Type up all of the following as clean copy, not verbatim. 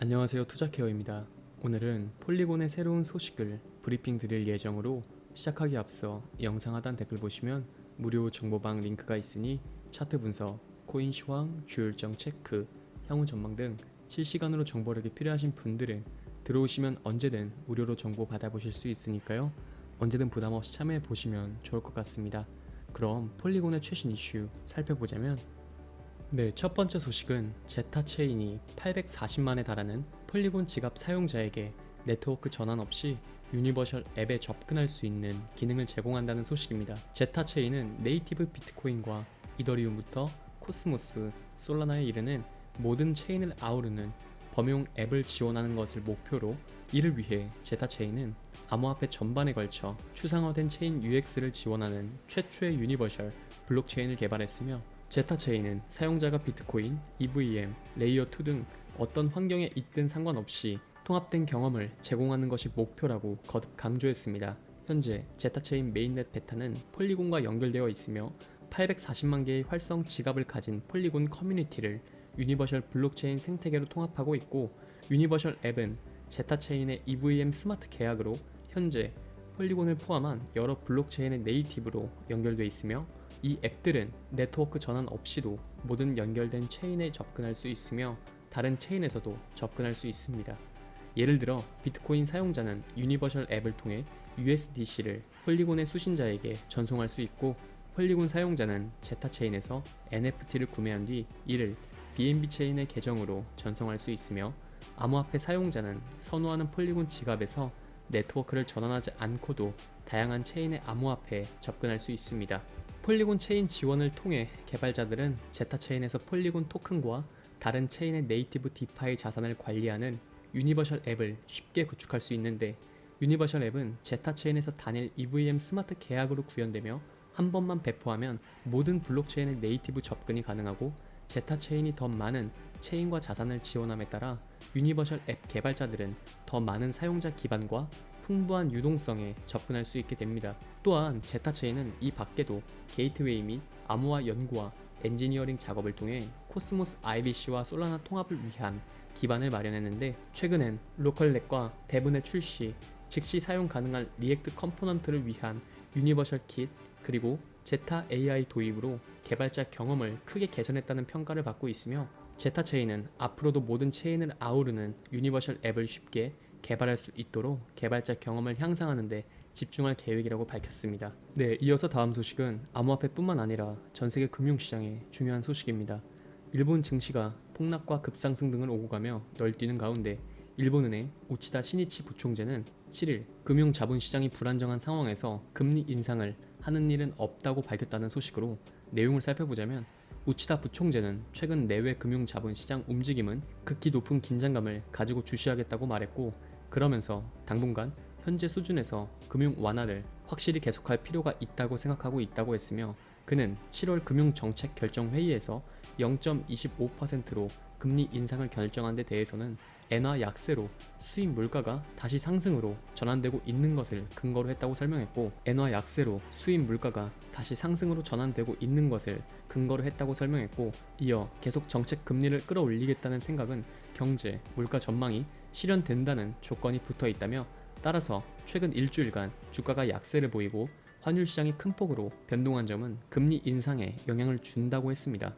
안녕하세요, 투자케어입니다. 오늘은 폴리곤의 새로운 소식을 브리핑 드릴 예정으로 시작하기 앞서 영상 하단 댓글 보시면 무료 정보방 링크가 있으니 차트 분석, 코인 시황, 주요일정 체크, 향후 전망 등 실시간으로 정보력이 필요하신 분들은 들어오시면 언제든 무료로 정보 받아보실 수 있으니까요. 언제든 부담없이 참여해 보시면 좋을 것 같습니다. 그럼 폴리곤의 최신 이슈 살펴보자면 첫 번째 소식은 제타 체인이 840만에 달하는 폴리곤 지갑 사용자에게 네트워크 전환 없이 유니버셜 앱에 접근할 수 있는 기능을 제공한다는 소식입니다. 제타 체인은 네이티브 비트코인과 이더리움부터 코스모스, 솔라나에 이르는 모든 체인을 아우르는 범용 앱을 지원하는 것을 목표로 이를 위해 제타 체인은 암호화폐 전반에 걸쳐 추상화된 체인 UX를 지원하는 최초의 유니버셜 블록체인을 개발했으며 제타 체인은 사용자가 비트코인, EVM, 레이어2 등 어떤 환경에 있든 상관없이 통합된 경험을 제공하는 것이 목표라고 거듭 강조했습니다. 현재 제타 체인 메인넷 베타는 폴리곤과 연결되어 있으며 840만 개의 활성 지갑을 가진 폴리곤 커뮤니티를 유니버셜 블록체인 생태계로 통합하고 있고, 유니버셜 앱은 제타 체인의 EVM 스마트 계약으로 현재 폴리곤을 포함한 여러 블록체인의 네이티브로 연결되어 있으며, 이 앱들은 네트워크 전환 없이도 모든 연결된 체인에 접근할 수 있으며 다른 체인에서도 접근할 수 있습니다. 예를 들어 비트코인 사용자는 유니버셜 앱을 통해 USDC를 폴리곤의 수신자에게 전송할 수 있고, 폴리곤 사용자는 제타 체인에서 NFT를 구매한 뒤 이를 BNB 체인의 계정으로 전송할 수 있으며, 암호화폐 사용자는 선호하는 폴리곤 지갑에서 네트워크를 전환하지 않고도 다양한 체인의 암호화폐에 접근할 수 있습니다. 폴리곤 체인 지원을 통해 개발자들은 제타 체인에서 폴리곤 토큰과 다른 체인의 네이티브 디파이 자산을 관리하는 유니버셜 앱을 쉽게 구축할 수 있는데, 유니버셜 앱은 제타 체인에서 단일 EVM 스마트 계약으로 구현되며 한 번만 배포하면 모든 블록체인의 네이티브 접근이 가능하고, 제타 체인이 더 많은 체인과 자산을 지원함에 따라 유니버셜 앱 개발자들은 더 많은 사용자 기반과 풍부한 유동성에 접근할 수 있게 됩니다. 또한 제타 체인은 이 밖에도 게이트웨이 및 암호화 연구와 엔지니어링 작업을 통해 코스모스 IBC와 솔라나 통합을 위한 기반을 마련했는데, 최근엔 로컬넷과 대분의 출시, 즉시 사용 가능한 리액트 컴포넌트를 위한 유니버셜 킷, 그리고 제타 AI 도입으로 개발자 경험을 크게 개선했다는 평가를 받고 있으며, 제타 체인은 앞으로도 모든 체인을 아우르는 유니버셜 앱을 쉽게 개발할 수 있도록 개발자 경험을 향상하는 데 집중할 계획이라고 밝혔습니다. 이어서 다음 소식은 암호화폐뿐만 아니라 전세계 금융시장의 중요한 소식입니다. 일본 증시가 폭락과 급상승 등을 오고 가며 널뛰는 가운데 일본은행 우치다 시니치 부총재는 7일 금융자본시장이 불안정한 상황에서 금리 인상을 하는 일은 없다고 밝혔다는 소식으로, 내용을 살펴보자면 우치다 부총재는 최근 내외 금융자본시장 움직임은 극히 높은 긴장감을 가지고 주시하겠다고 말했고, 그러면서 당분간 현재 수준에서 금융 완화를 확실히 계속할 필요가 있다고 생각하고 있다고 했으며, 그는 7월 금융정책결정회의에서 0.25%로 금리 인상을 결정한 데 대해서는 엔화 약세로 수입 물가가 다시 상승으로 전환되고 있는 것을 근거로 했다고 설명했고, 엔화 약세로 수입 물가가 다시 상승으로 전환되고 있는 것을 근거로 했다고 설명했고, 이어 계속 정책 금리를 끌어올리겠다는 생각은 경제, 물가 전망이 실현된다는 조건이 붙어 있다며, 따라서 최근 일주일간 주가가 약세를 보이고 환율 시장이 큰 폭으로 변동한 점은 금리 인상에 영향을 준다고 했습니다.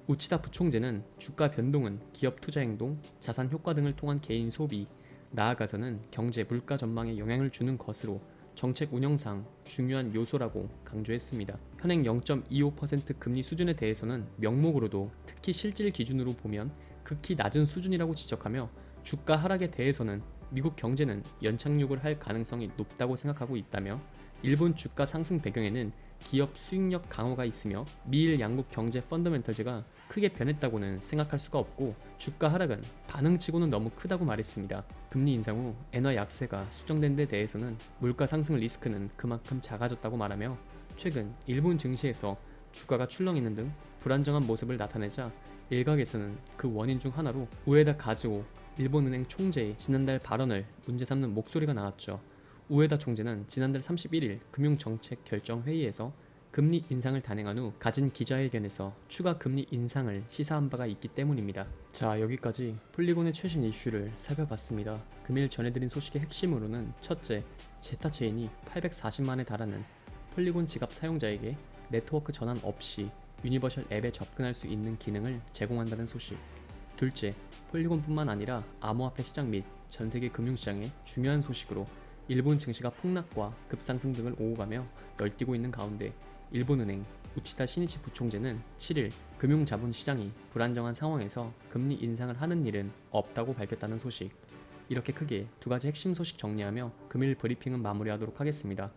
우치다 부총재는 주가 변동은 기업 투자 행동, 자산 효과 등을 통한 개인 소비, 나아가서는 경제 물가 전망에 영향을 주는 것으로 정책 운영상 중요한 요소라고 강조했습니다. 현행 0.25% 금리 수준에 대해서는 명목으로도 특히 실질 기준으로 보면 극히 낮은 수준이라고 지적하며, 주가 하락에 대해서는 미국 경제는 연착륙을 할 가능성이 높다고 생각하고 있다며, 일본 주가 상승 배경에는 기업 수익력 강화가 있으며 미일 양국 경제 펀더멘털즈가 크게 변했다고는 생각할 수가 없고, 주가 하락은 반응치고는 너무 크다고 말했습니다. 금리 인상 후 엔화 약세가 수정된 데 대해서는 물가 상승 리스크는 그만큼 작아졌다고 말하며, 최근 일본 증시에서 주가가 출렁이는 등 불안정한 모습을 나타내자 일각에서는 그 원인 중 하나로 우에다 가즈오 일본은행 총재의 지난달 발언을 문제 삼는 목소리가 나왔죠. 우에다 총재는 지난달 31일 금융정책결정회의에서 금리 인상을 단행한 후 가진 기자회견에서 추가 금리 인상을 시사한 바가 있기 때문입니다. 자, 여기까지 폴리곤의 최신 이슈를 살펴봤습니다. 금일 전해드린 소식의 핵심으로는 첫째, 제타 체인이 840만에 달하는 폴리곤 지갑 사용자에게 네트워크 전환 없이 유니버셜 앱에 접근할 수 있는 기능을 제공한다는 소식. 둘째, 폴리곤뿐만 아니라 암호화폐 시장 및 전세계 금융시장의 중요한 소식으로 일본 증시가 폭락과 급상승 등을 오고 가며 널뛰고 있는 가운데 일본은행 우치다 시니치 부총재는 7일 금융자본시장이 불안정한 상황에서 금리 인상을 하는 일은 없다고 밝혔다는 소식. 이렇게 크게 두 가지 핵심 소식 정리하며 금일 브리핑은 마무리하도록 하겠습니다.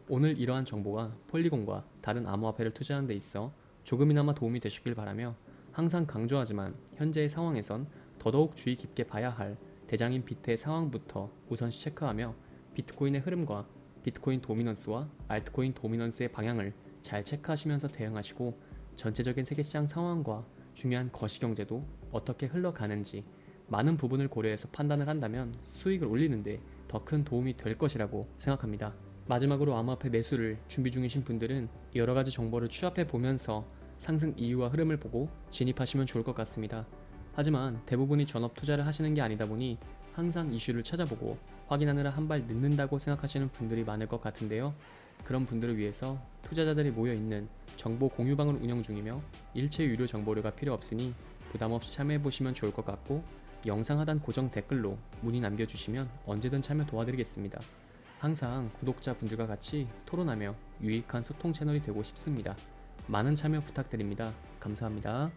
오늘 이러한 정보가 폴리곤과 다른 암호화폐를 투자하는 데 있어 조금이나마 도움이 되셨길 바라며, 항상 강조하지만 현재의 상황에선 더더욱 주의 깊게 봐야 할 대장인 비트의 상황부터 우선시 체크하며 비트코인의 흐름과 비트코인 도미넌스와 알트코인 도미넌스의 방향을 잘 체크하시면서 대응하시고, 전체적인 세계시장 상황과 중요한 거시경제도 어떻게 흘러가는지 많은 부분을 고려해서 판단을 한다면 수익을 올리는데 더 큰 도움이 될 것이라고 생각합니다. 마지막으로 암호화폐 매수를 준비 중이신 분들은 여러가지 정보를 취합해 보면서 상승 이유와 흐름을 보고 진입하시면 좋을 것 같습니다. 하지만 대부분이 전업 투자를 하시는 게 아니다 보니 항상 이슈를 찾아보고 확인하느라 한 발 늦는다고 생각하시는 분들이 많을 것 같은데요. 그런 분들을 위해서 투자자들이 모여있는 정보 공유방을 운영 중이며 일체 유료 정보료가 필요 없으니 부담없이 참여해보시면 좋을 것 같고, 영상 하단 고정 댓글로 문의 남겨주시면 언제든 참여 도와드리겠습니다. 항상 구독자분들과 같이 토론하며 유익한 소통 채널이 되고 싶습니다. 많은 참여 부탁드립니다. 감사합니다.